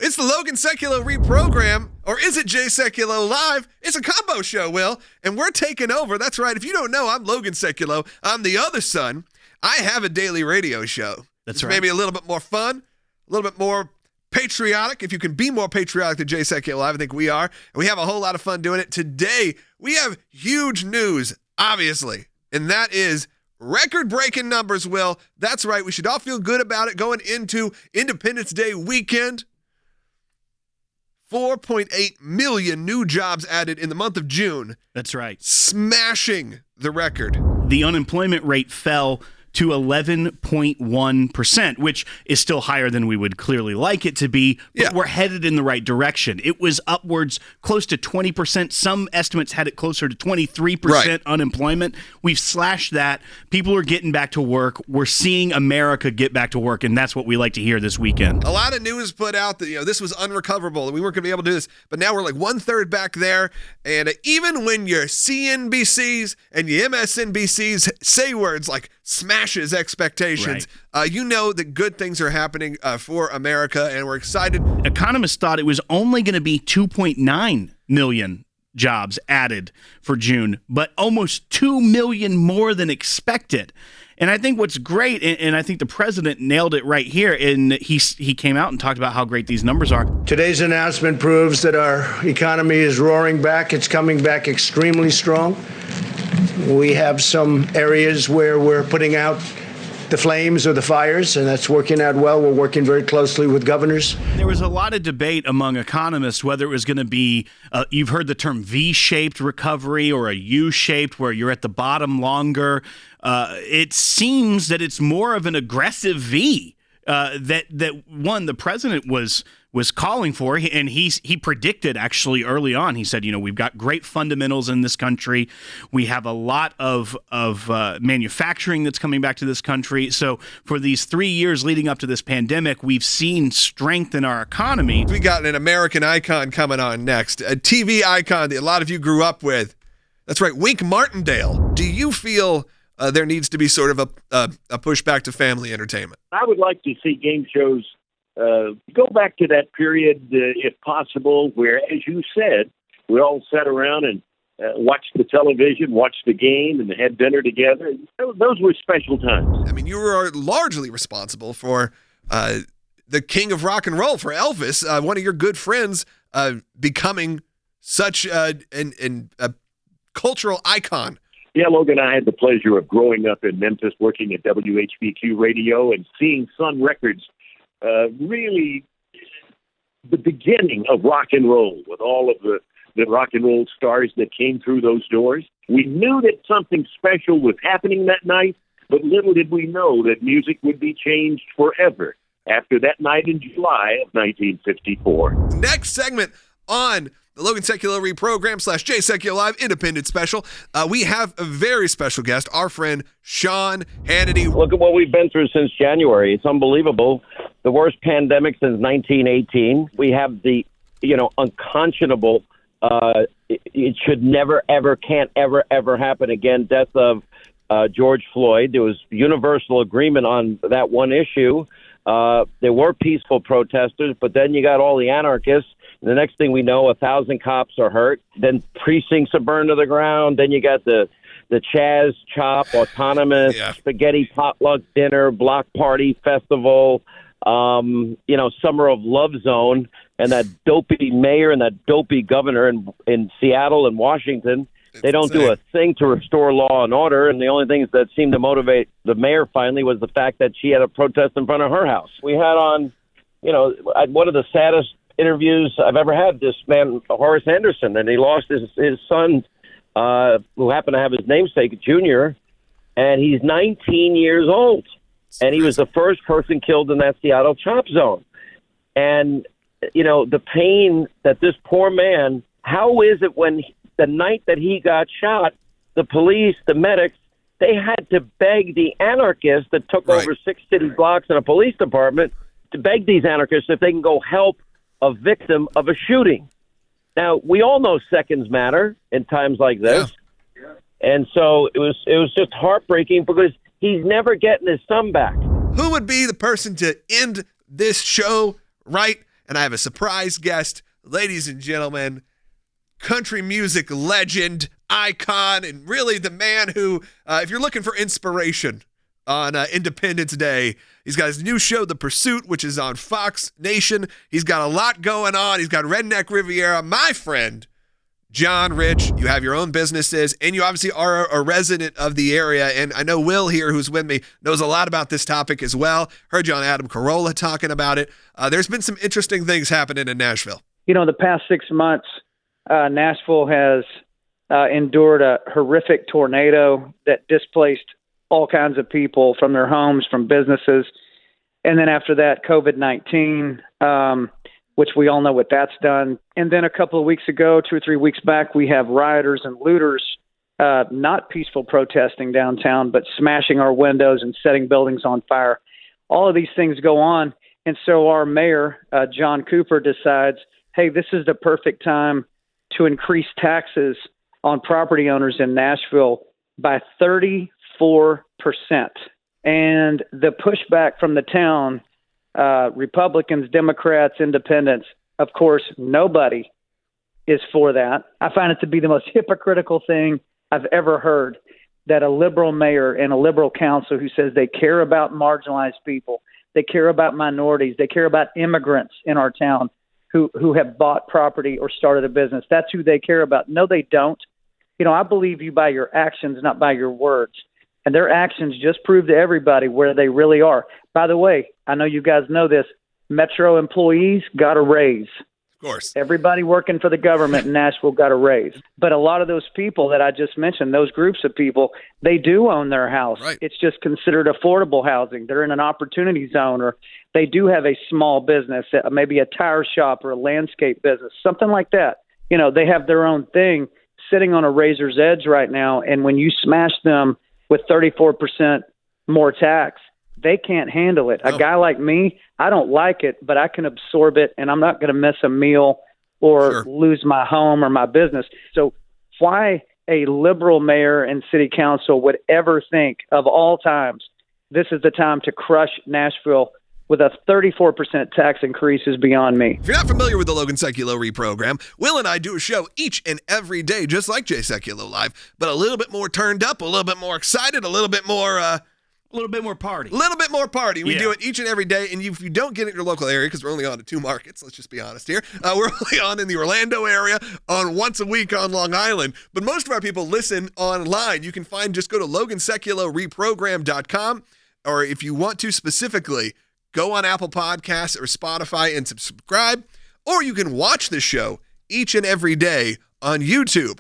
It's the Logan Sekulow ReProgram, or is it Jay Sekulow Live? It's a combo show, Will, and we're taking over. That's right. If you don't know, I'm Logan Sekulow. I'm the other son. I have a daily radio show. That's it's right. Maybe a little bit more fun, a little bit more patriotic. If you can be more patriotic than Jay Sekulow Live, I think we are. And we have a whole lot of fun doing it. Today, we have huge news, obviously, and that is record-breaking numbers, Will. That's right. We should all feel good about it going into Independence Day weekend. 4.8 million new jobs added in the month of June. That's right. Smashing the record. The unemployment rate fell to 11.1%, which is still higher than we would clearly like it to be, but we're headed in the right direction. It was upwards close to 20%. Some estimates had it closer to 23% unemployment. We've slashed that. People are getting back to work. We're seeing America get back to work, and that's what we like to hear this weekend. A lot of news put out that this was unrecoverable, and we weren't going to be able to do this, but now we're like 1/3 back there, and even when your CNBCs and your MSNBCs say words like smashes expectations, you know that good things are happening for America, and we're excited. Economists thought it was only going to be 2.9 million jobs added for June, but almost 2 million more than expected. And I think what's great, and I think the president nailed it right here, and he came out and talked about how great these numbers are. Today's announcement proves that our economy is roaring back. It's coming back extremely strong. We have some areas where we're putting out the flames or the fires, and that's working out well. We're working very closely with governors. There was a lot of debate among economists whether it was going to be, you've heard the term V-shaped recovery or a U-shaped where you're at the bottom longer. It seems that it's more of an aggressive V that the president was calling for, and he predicted actually early on. He said, we've got great fundamentals in this country. We have a lot of manufacturing that's coming back to this country. So for these 3 years leading up to this pandemic, we've seen strength in our economy. We got an American icon coming on next, a TV icon that a lot of you grew up with. That's right, Wink Martindale. Do you feel there needs to be sort of a pushback to family entertainment? I would like to see game shows go back to that period, if possible, where, as you said, we all sat around and watched the television, watched the game, and had dinner together. Those were special times. I mean, you were largely responsible for the king of rock and roll, for Elvis, one of your good friends, becoming such a cultural icon. Yeah, Logan, I had the pleasure of growing up in Memphis, working at WHBQ Radio and seeing Sun Records really the beginning of rock and roll, with all of the rock and roll stars that came through those doors. We knew that something special was happening that night, but little did we know that music would be changed forever after that night in July of 1954. Next segment on the Logan Sekulow ReProgram / Jay Sekulow Live Independent Special, we have a very special guest, our friend Sean Hannity. Look at what we've been through since January. It's unbelievable. The worst pandemic since 1918. We have the, unconscionable, it should never, ever, can't ever, ever happen again, death of George Floyd. There was universal agreement on that one issue. There were peaceful protesters, but then you got all the anarchists. The next thing we know, 1,000 cops are hurt. Then precincts are burned to the ground. Then you got the Chaz Chop, autonomous, spaghetti potluck dinner, block party festival, Summer of Love Zone, and that dopey mayor and that dopey governor in Seattle and Washington. They don't do a thing to restore law and order, and the only things that seemed to motivate the mayor finally was the fact that she had a protest in front of her house. We had on, one of the saddest interviews I've ever had, this man, Horace Anderson, and he lost his son, who happened to have his namesake, Junior, and he's 19 years old. And he was the first person killed in that Seattle chop zone. And, the pain that this poor man, how is it when the night that he got shot, the police, the medics, they had to beg the anarchists that took over 6 city blocks in a police department to beg these anarchists if they can go help a victim of a shooting. Now, we all know seconds matter in times like this. Yeah. And so it was just heartbreaking because he's never getting his son back. Who would be the person to end this show right and I have a surprise guest, ladies and gentlemen, country music legend, icon, and really the man who, if you're looking for inspiration on Independence Day, he's got his new show, The Pursuit, which is on Fox Nation. He's got a lot going on. He's got Redneck Riviera. My friend, John Rich, you have your own businesses, and you obviously are a resident of the area. And I know Will here, who's with me, knows a lot about this topic as well. Heard you on Adam Carolla talking about it. There's been some interesting things happening in Nashville. The past 6 months, Nashville has endured a horrific tornado that displaced all kinds of people from their homes, from businesses. And then after that, COVID-19, which we all know what that's done. And then a couple of weeks ago, 2 or 3 weeks back, we have rioters and looters, not peaceful protesting downtown, but smashing our windows and setting buildings on fire. All of these things go on. And so our mayor, John Cooper, decides, hey, this is the perfect time to increase taxes on property owners in Nashville by 34%. And the pushback from the town, Republicans, Democrats, Independents, of course, nobody is for that. I find it to be the most hypocritical thing I've ever heard, that a liberal mayor and a liberal council who says they care about marginalized people, they care about minorities, they care about immigrants in our town who have bought property or started a business. That's who they care about. No, they don't. I believe you by your actions, not by your words. And their actions just prove to everybody where they really are. By the way, I know you guys know this, Metro employees got a raise. Of course. Everybody working for the government in Nashville got a raise. But a lot of those people that I just mentioned, those groups of people, they do own their house. Right. It's just considered affordable housing. They're in an opportunity zone, or they do have a small business, maybe a tire shop or a landscape business, something like that. They have their own thing sitting on a razor's edge right now. And when you smash them with 34% more tax, they can't handle it. No. A guy like me, I don't like it, but I can absorb it, and I'm not going to miss a meal or lose my home or my business. So why a liberal mayor and city council would ever think of all times this is the time to crush Nashville with a 34% tax increase is beyond me. If you're not familiar with the Logan Sekulow reprogram, Will and I do a show each and every day, just like Jay Sekulow Live, but a little bit more turned up, a little bit more excited, a little bit more party. We do it each and every day, and if you don't get it in your local area, because we're only on to 2 markets, let's just be honest here. We're only on in the Orlando area, on once a week on Long Island, but most of our people listen online. You can just go to LoganSekulowReprogram.com, or if you want to specifically, go on Apple Podcasts or Spotify and subscribe, or you can watch the show each and every day on YouTube.